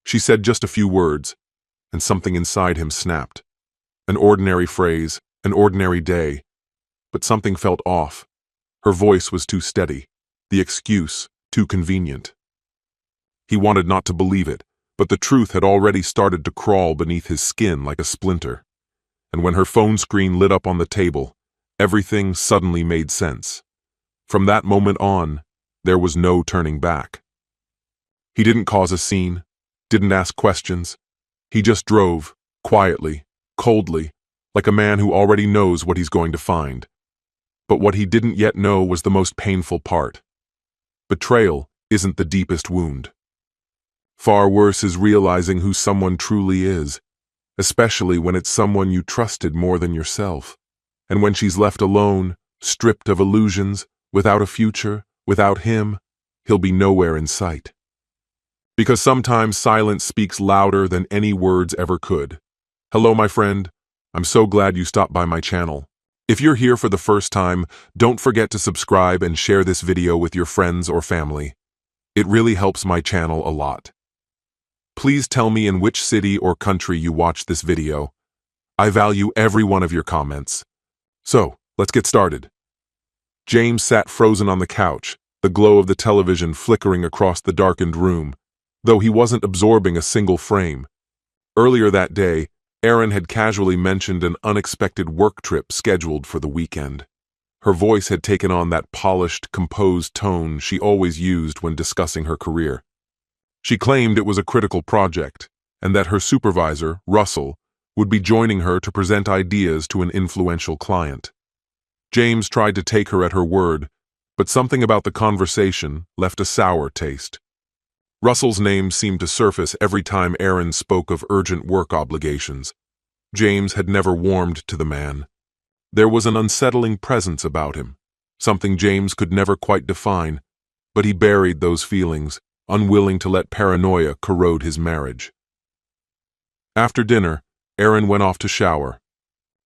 She said just a few words, and something inside him snapped. An ordinary phrase, an ordinary day, but something felt off. Her voice was too steady, the excuse too convenient. He wanted not to believe it, but the truth had already started to crawl beneath his skin like a splinter. And when her phone screen lit up on the table, everything suddenly made sense. From that moment on, there was no turning back. He didn't cause a scene, didn't ask questions. He just drove, quietly, coldly, like a man who already knows what he's going to find. But what he didn't yet know was the most painful part. Betrayal isn't the deepest wound. Far worse is realizing who someone truly is, especially when it's someone you trusted more than yourself. And when she's left alone, stripped of illusions, without a future, without him, he'll be nowhere in sight. Because sometimes silence speaks louder than any words ever could. Hello, my friend. I'm so glad you stopped by my channel. If you're here for the first time, don't forget to subscribe and share this video with your friends or family. It really helps my channel a lot. Please tell me in which city or country you watched this video. I value every one of your comments. So, let's get started. James sat frozen on the couch, the glow of the television flickering across the darkened room, though he wasn't absorbing a single frame. Earlier that day, Erin had casually mentioned an unexpected work trip scheduled for the weekend. Her voice had taken on that polished, composed tone she always used when discussing her career. She claimed it was a critical project, and that her supervisor, Russell, would be joining her to present ideas to an influential client. James tried to take her at her word, but something about the conversation left a sour taste. Russell's name seemed to surface every time Erin spoke of urgent work obligations. James had never warmed to the man. There was an unsettling presence about him, something James could never quite define, but he buried those feelings, unwilling to let paranoia corrode his marriage. After dinner, Erin went off to shower.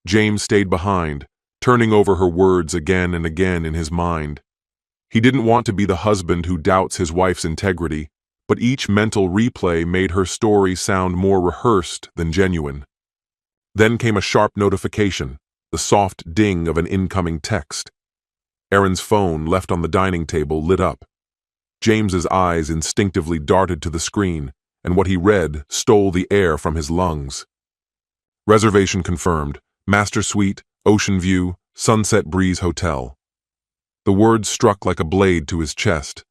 James stayed behind, turning over her words again and again in his mind. He didn't want to be the husband who doubts his wife's integrity, but each mental replay made her story sound more rehearsed than genuine. Then came a sharp notification, the soft ding of an incoming text. Erin's phone, left on the dining table, lit up. James's eyes instinctively darted to the screen, and what he read stole the air from his lungs. Reservation confirmed. Master Suite, Ocean View, Sunset Breeze Hotel. The words struck like a blade to his chest.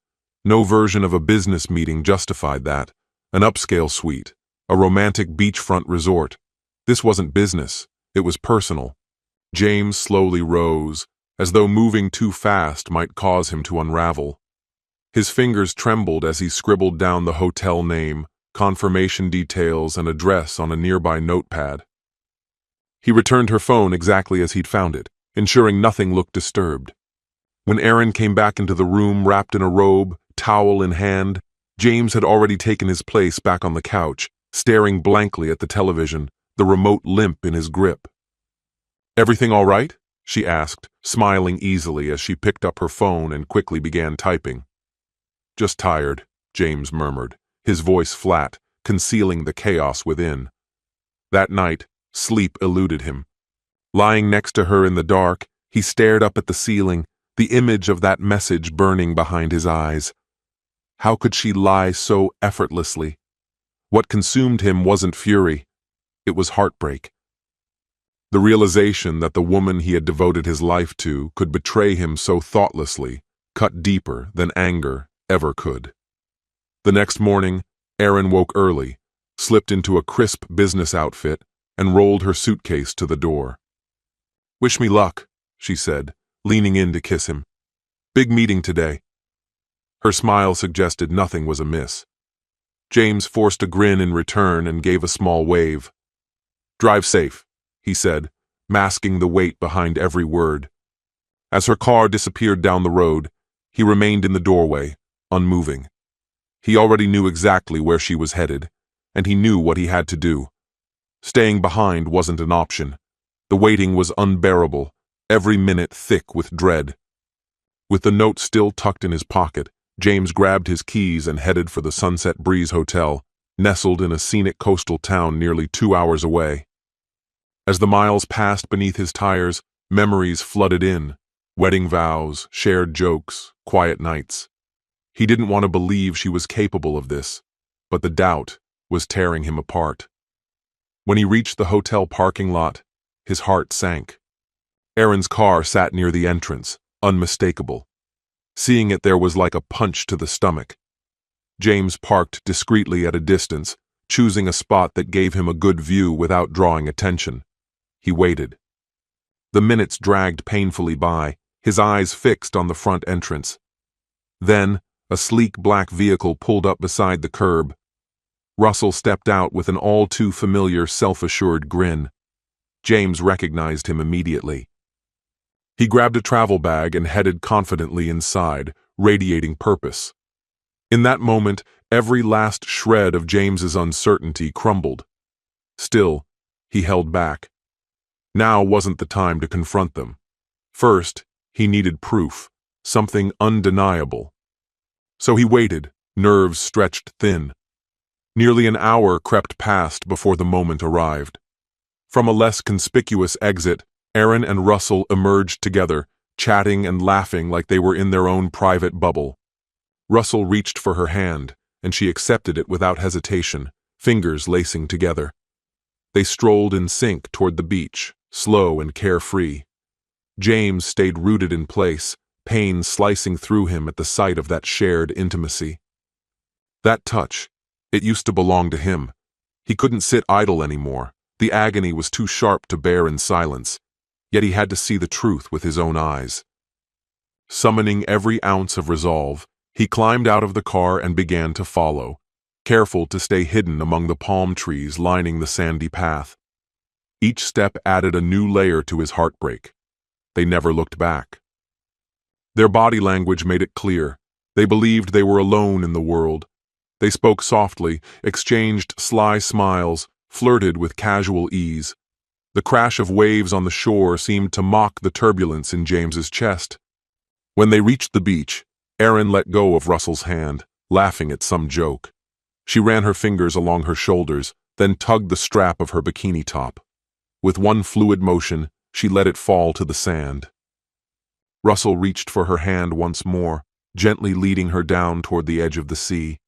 No version of a business meeting justified that. An upscale suite, a romantic beachfront resort. This wasn't business, it was personal. James slowly rose, as though moving too fast might cause him to unravel. His fingers trembled as he scribbled down the hotel name, confirmation details, and address on a nearby notepad. He returned her phone exactly as he'd found it, ensuring nothing looked disturbed. When Erin came back into the room wrapped in a robe, towel in hand, James had already taken his place back on the couch, staring blankly at the television, the remote limp in his grip. "Everything all right?" she asked, smiling easily as she picked up her phone and quickly began typing. "Just tired," James murmured, his voice flat, concealing the chaos within. That night, sleep eluded him. Lying next to her in the dark, he stared up at the ceiling, the image of that message burning behind his eyes. How could she lie so effortlessly? What consumed him wasn't fury. It was heartbreak. The realization that the woman he had devoted his life to could betray him so thoughtlessly cut deeper than anger ever could. The next morning, Erin woke early, slipped into a crisp business outfit, and rolled her suitcase to the door. "Wish me luck," she said, leaning in to kiss him. "Big meeting today." Her smile suggested nothing was amiss. James forced a grin in return and gave a small wave. "Drive safe," he said, masking the weight behind every word. As her car disappeared down the road, he remained in the doorway, unmoving. He already knew exactly where she was headed, and he knew what he had to do. Staying behind wasn't an option. The waiting was unbearable, every minute thick with dread. With the note still tucked in his pocket, James grabbed his keys and headed for the Sunset Breeze Hotel, nestled in a scenic coastal town nearly 2 hours away. As the miles passed beneath his tires, memories flooded in: wedding vows, shared jokes, quiet nights. He didn't want to believe she was capable of this, but the doubt was tearing him apart. When he reached the hotel parking lot, his heart sank. Erin's car sat near the entrance, unmistakable. Seeing it there was like a punch to the stomach. James parked discreetly at a distance, choosing a spot that gave him a good view without drawing attention. He waited. The minutes dragged painfully by, his eyes fixed on the front entrance. Then, a sleek black vehicle pulled up beside the curb. Russell stepped out with an all-too-familiar self-assured grin. James recognized him immediately. He grabbed a travel bag and headed confidently inside, radiating purpose. In that moment, every last shred of James's uncertainty crumbled. Still, he held back. Now wasn't the time to confront them. First, he needed proof, something undeniable. So he waited, nerves stretched thin. Nearly an hour crept past before the moment arrived. From a less conspicuous exit, Erin and Russell emerged together, chatting and laughing like they were in their own private bubble. Russell reached for her hand, and she accepted it without hesitation, fingers lacing together. They strolled in sync toward the beach, slow and carefree. James stayed rooted in place, pain slicing through him at the sight of that shared intimacy. That touch, it used to belong to him. He couldn't sit idle anymore. The agony was too sharp to bear in silence, yet he had to see the truth with his own eyes. Summoning every ounce of resolve, he climbed out of the car and began to follow, careful to stay hidden among the palm trees lining the sandy path. Each step added a new layer to his heartbreak. They never looked back. Their body language made it clear. They believed they were alone in the world. They spoke softly, exchanged sly smiles, flirted with casual ease. The crash of waves on the shore seemed to mock the turbulence in James's chest. When they reached the beach, Erin let go of Russell's hand, laughing at some joke. She ran her fingers along her shoulders, then tugged the strap of her bikini top. With one fluid motion, she let it fall to the sand. Russell reached for her hand once more, gently leading her down toward the edge of the sea.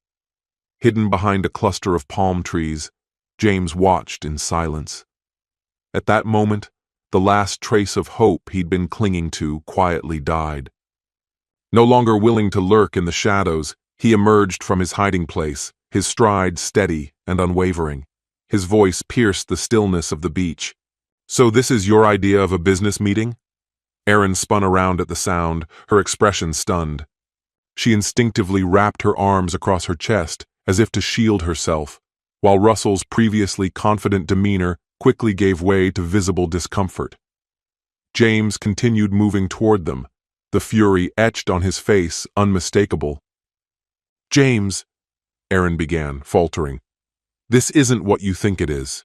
Hidden behind a cluster of palm trees, James watched in silence. At that moment, the last trace of hope he'd been clinging to quietly died. No longer willing to lurk in the shadows, he emerged from his hiding place, his stride steady and unwavering. His voice pierced the stillness of the beach. "So this is your idea of a business meeting?" Erin spun around at the sound, her expression stunned. She instinctively wrapped her arms across her chest, as if to shield herself, while Russell's previously confident demeanor quickly gave way to visible discomfort. James continued moving toward them, the fury etched on his face unmistakable. "James," Erin began, faltering, "this isn't what you think it is."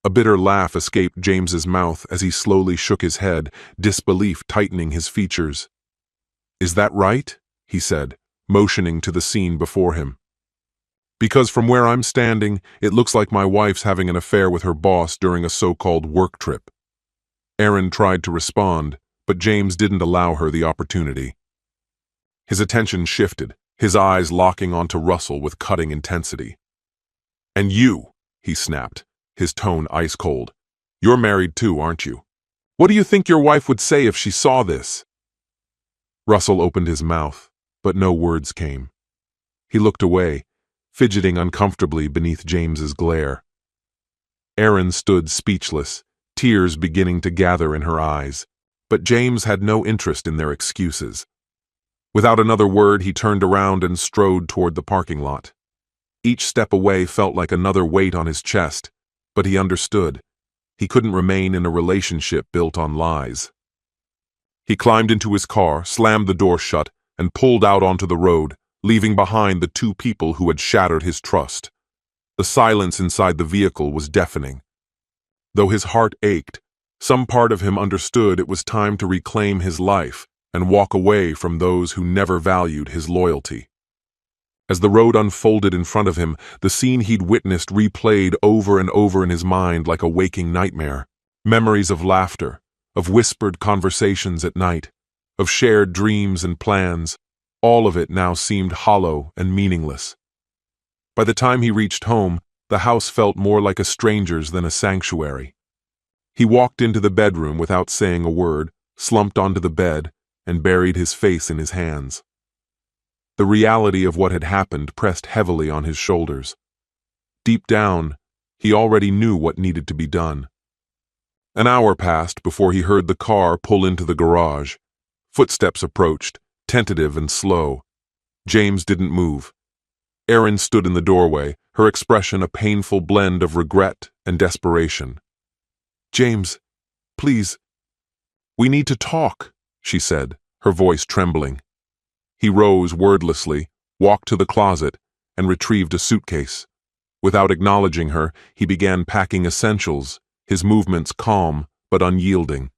A bitter laugh escaped James's mouth as he slowly shook his head, disbelief tightening his features. "Is that right?" he said, motioning to the scene before him. "Because from where I'm standing, it looks like my wife's having an affair with her boss during a so-called work trip." Erin tried to respond, but James didn't allow her the opportunity. His attention shifted, his eyes locking onto Russell with cutting intensity. "And you," he snapped, his tone ice-cold. "You're married too, aren't you? What do you think your wife would say if she saw this?" Russell opened his mouth, but no words came. He looked away, fidgeting uncomfortably beneath James's glare. Erin stood speechless, tears beginning to gather in her eyes, but James had no interest in their excuses. Without another word, he turned around and strode toward the parking lot. Each step away felt like another weight on his chest, but he understood. He couldn't remain in a relationship built on lies. He climbed into his car, slammed the door shut, and pulled out onto the road, leaving behind the two people who had shattered his trust. The silence inside the vehicle was deafening. Though his heart ached, some part of him understood it was time to reclaim his life and walk away from those who never valued his loyalty. As the road unfolded in front of him, the scene he'd witnessed replayed over and over in his mind like a waking nightmare. Memories of laughter, of whispered conversations at night, of shared dreams and plans, all of it now seemed hollow and meaningless. By the time he reached home, the house felt more like a stranger's than a sanctuary. He walked into the bedroom without saying a word, slumped onto the bed, and buried his face in his hands. The reality of what had happened pressed heavily on his shoulders. Deep down, he already knew what needed to be done. An hour passed before he heard the car pull into the garage. Footsteps approached, tentative and slow. James didn't move. Erin stood in the doorway, her expression a painful blend of regret and desperation. "James, please, we need to talk," she said, her voice trembling. He rose wordlessly, walked to the closet, and retrieved a suitcase. Without acknowledging her, he began packing essentials, his movements calm but unyielding.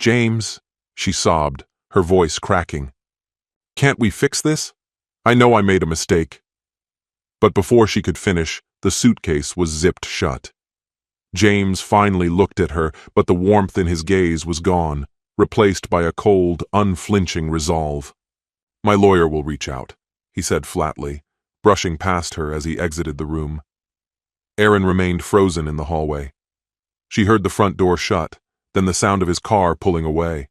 "James," she sobbed, her voice cracking. "Can't we fix this? I know I made a mistake." But before she could finish, the suitcase was zipped shut. James finally looked at her, but the warmth in his gaze was gone, replaced by a cold, unflinching resolve. "My lawyer will reach out," he said flatly, brushing past her as he exited the room. Erin remained frozen in the hallway. She heard the front door shut, then the sound of his car pulling away.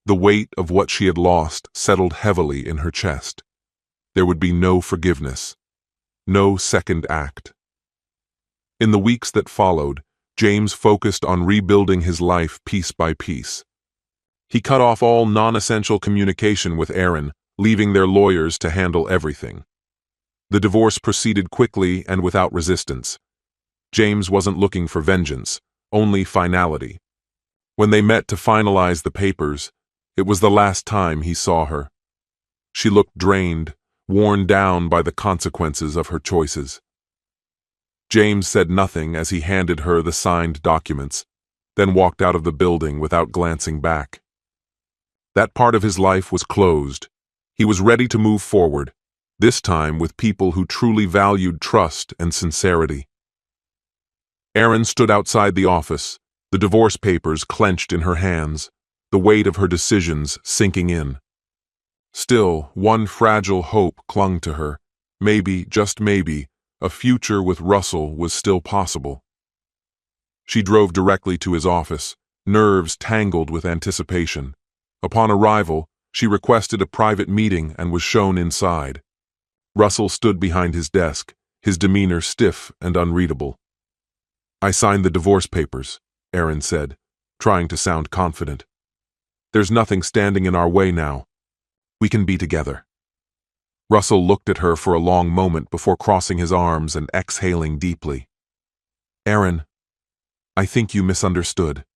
The weight of what she had lost settled heavily in her chest. There would be no forgiveness, no second act. In the weeks that followed, James focused on rebuilding his life piece by piece. He cut off all non-essential communication with Erin, leaving their lawyers to handle everything. The divorce proceeded quickly and without resistance. James wasn't looking for vengeance, only finality. When they met to finalize the papers, it was the last time he saw her. She looked drained, worn down by the consequences of her choices. James said nothing as he handed her the signed documents, then walked out of the building without glancing back. That part of his life was closed. He was ready to move forward, this time with people who truly valued trust and sincerity. Erin stood outside the office, the divorce papers clenched in her hands, the weight of her decisions sinking in. Still, one fragile hope clung to her. Maybe, just maybe, a future with Russell was still possible. She drove directly to his office, nerves tangled with anticipation. Upon arrival, she requested a private meeting and was shown inside. Russell stood behind his desk, his demeanor stiff and unreadable. "I signed the divorce papers," Erin said, trying to sound confident. "There's nothing standing in our way now. We can be together." Russell looked at her for a long moment before crossing his arms and exhaling deeply. "Erin, I think you misunderstood."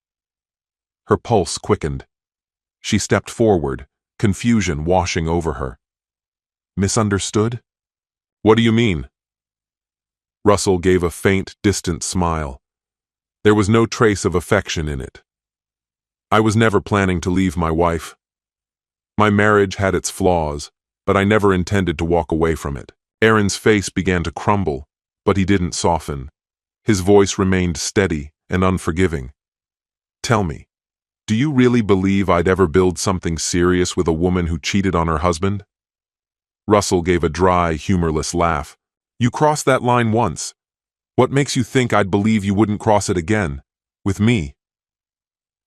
Her pulse quickened. She stepped forward, confusion washing over her. "Misunderstood? What do you mean?" Russell gave a faint, distant smile. There was no trace of affection in it. "I was never planning to leave my wife. My marriage had its flaws, but I never intended to walk away from it." Erin's face began to crumble, but he didn't soften. His voice remained steady and unforgiving. "Tell me, do you really believe I'd ever build something serious with a woman who cheated on her husband?" Russell gave a dry, humorless laugh. "You crossed that line once. What makes you think I'd believe you wouldn't cross it again? With me?"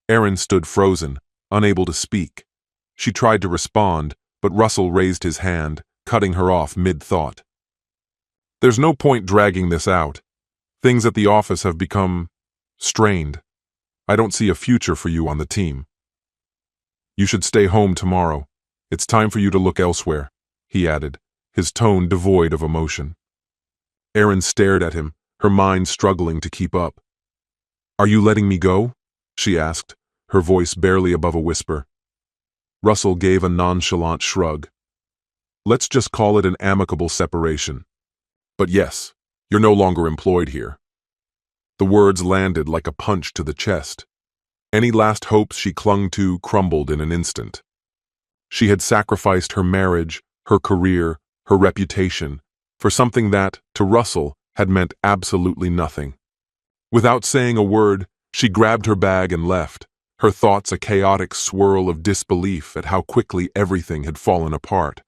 Erin stood frozen, unable to speak. She tried to respond, but Russell raised his hand, cutting her off mid-thought. "There's no point dragging this out. Things at the office have become strained. I don't see a future for you on the team. You should stay home tomorrow. It's time for you to look elsewhere," he added, his tone devoid of emotion. Erin stared at him, her mind struggling to keep up. "Are you letting me go?" she asked, her voice barely above a whisper. Russell gave a nonchalant shrug. "Let's just call it an amicable separation. But yes, you're no longer employed here." The words landed like a punch to the chest. Any last hopes she clung to crumbled in an instant. She had sacrificed her marriage, her career, her reputation, for something that, to Russell, had meant absolutely nothing. Without saying a word, she grabbed her bag and left, her thoughts a chaotic swirl of disbelief at how quickly everything had fallen apart.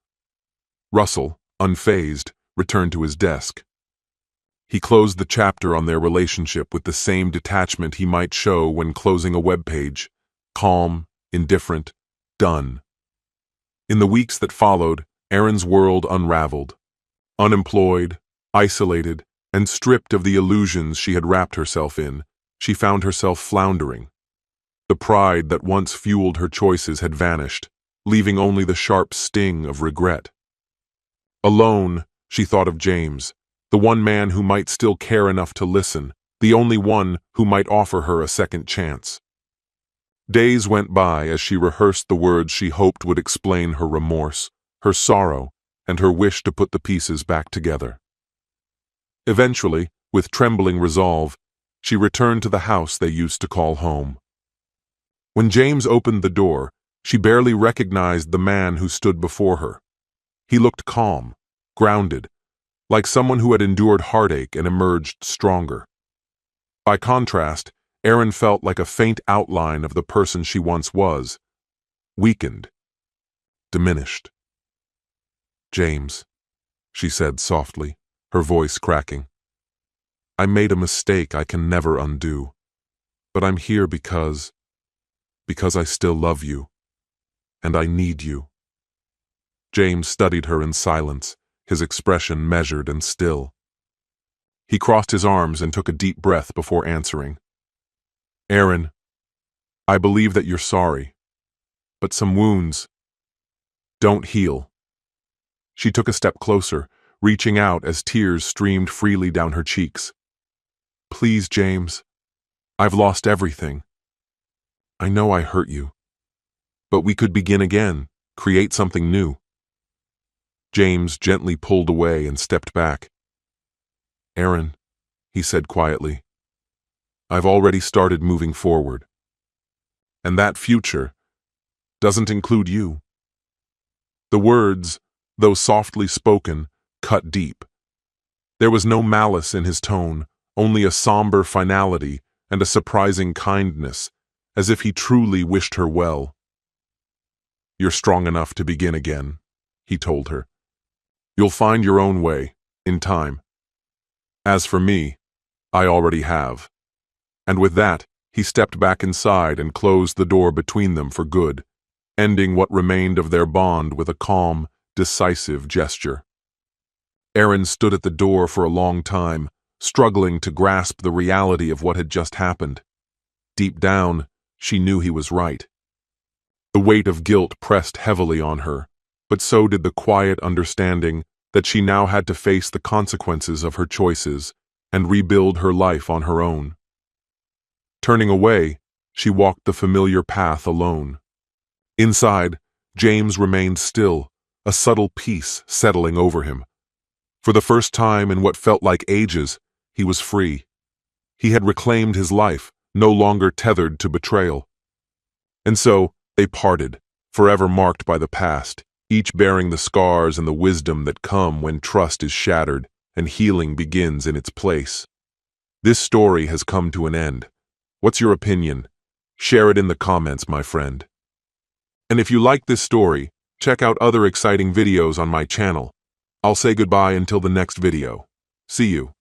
Russell, unfazed, returned to his desk. He closed the chapter on their relationship with the same detachment he might show when closing a web page: calm, indifferent, done. In the weeks that followed, Erin's world unraveled. Unemployed, isolated, and stripped of the illusions she had wrapped herself in, she found herself floundering. The pride that once fueled her choices had vanished, leaving only the sharp sting of regret. Alone, she thought of James, the one man who might still care enough to listen, the only one who might offer her a second chance. Days went by as she rehearsed the words she hoped would explain her remorse, her sorrow, and her wish to put the pieces back together. Eventually, with trembling resolve, she returned to the house they used to call home. When James opened the door, she barely recognized the man who stood before her. He looked calm, grounded, like someone who had endured heartache and emerged stronger. By contrast, Erin felt like a faint outline of the person she once was, weakened, diminished. "James," she said softly, her voice cracking. "I made a mistake I can never undo, but I'm here because I still love you, and I need you." James studied her in silence, his expression measured and still. He crossed his arms and took a deep breath before answering. "Erin, I believe that you're sorry, but some wounds don't heal." She took a step closer, reaching out as tears streamed freely down her cheeks. "Please, James, I've lost everything. I know I hurt you, but we could begin again, create something new." James gently pulled away and stepped back. "Erin," he said quietly, "I've already started moving forward. And that future doesn't include you." The words, though softly spoken, cut deep. There was no malice in his tone, only a somber finality and a surprising kindness, as if he truly wished her well. "You're strong enough to begin again," he told her. "You'll find your own way, in time. As for me, I already have." And with that, he stepped back inside and closed the door between them for good, ending what remained of their bond with a calm, decisive gesture. Erin stood at the door for a long time, struggling to grasp the reality of what had just happened. Deep down, she knew he was right. The weight of guilt pressed heavily on her, but so did the quiet understanding that she now had to face the consequences of her choices and rebuild her life on her own. Turning away, she walked the familiar path alone. Inside, James remained still, a subtle peace settling over him. For the first time in what felt like ages, he was free. He had reclaimed his life, no longer tethered to betrayal. And so, they parted, forever marked by the past, each bearing the scars and the wisdom that come when trust is shattered and healing begins in its place. This story has come to an end. What's your opinion? Share it in the comments, my friend. And if you like this story, check out other exciting videos on my channel. I'll say goodbye until the next video. See you.